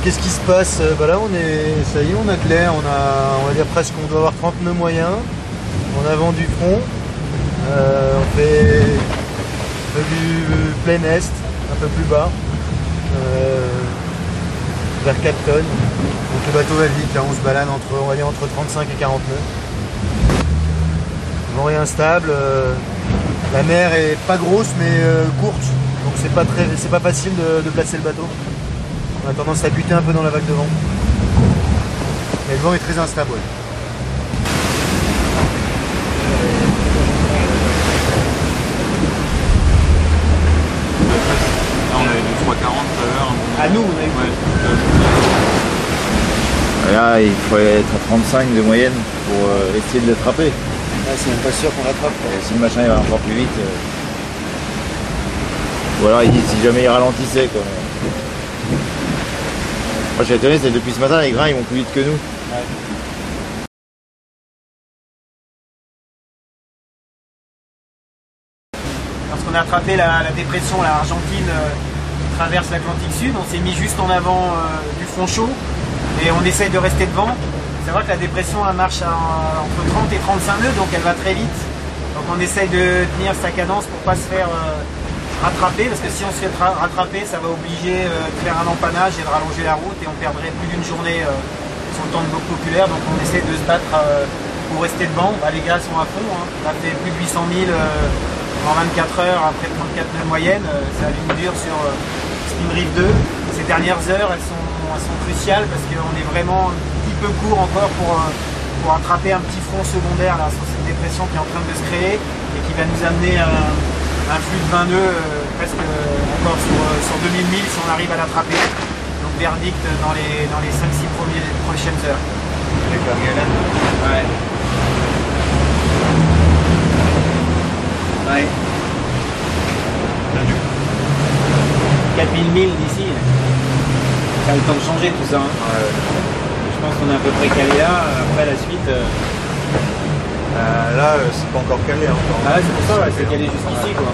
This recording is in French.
Qu'est-ce qui se passe? Bah là ça y est, on a clair, on va dire presque, on doit avoir 30 nœuds moyens. On a vent du front. On fait du plein est, un peu plus bas, vers 4 tonnes. Donc le bateau va vite, là on se balade entre, on va dire, entre 35 et 40 nœuds. Vent est instable, la mer est pas grosse mais courte, donc c'est pas facile de placer le bateau. On a tendance à buter un peu dans la vague de vent. Mais le vent est très instable, ouais. Là, on avait du 3,40 tout à l'heure. À nous, on a eu. Ouais. Là, il faut être à 35 de moyenne pour essayer de l'attraper. Ah, c'est même pas sûr qu'on l'attrape. Si le machin il va encore plus vite. Ou alors si jamais il ralentissait quoi. Moi je suis étonné, c'est depuis ce matin les grains ils vont plus vite que nous. Ouais. Lorsqu'on a attrapé la dépression, la Argentine qui traverse l'Atlantique Sud, on s'est mis juste en avant du front chaud et on essaye de rester devant. C'est vrai que la dépression elle marche entre 30 et 35 nœuds, donc elle va très vite. Donc on essaye de tenir sa cadence pour ne pas se faire rattraper, parce que si on se fait rattraper, ça va obliger de faire un empannage et de rallonger la route et on perdrait plus d'une journée sur le temps de bloc populaire. Donc on essaie de se battre pour rester devant. Bah, les gars sont à fond, hein. On a fait plus de 800 000 en 24 heures après 34 nœuds moyenne. C'est la ligne dure sur Spin Reef 2. Ces dernières heures, elles sont cruciales parce qu'on est vraiment un petit peu court encore pour attraper un petit front secondaire là, sur cette dépression qui est en train de se créer et qui va nous amener un flux de 20 nœuds presque encore sur 2000 milles si on arrive à l'attraper. Donc verdict dans les 5-6 prochaines heures. D'accord, Galen. Ouais. Ouais. 4000 milles d'ici. Ça a le temps de changer tout ça. Hein. Ouais. Je pense qu'on est à peu près calé là. Après la suite. Là, c'est pas encore calé encore. Ah ouais, c'est pour ça, ouais, c'est calé jusqu'ici quoi.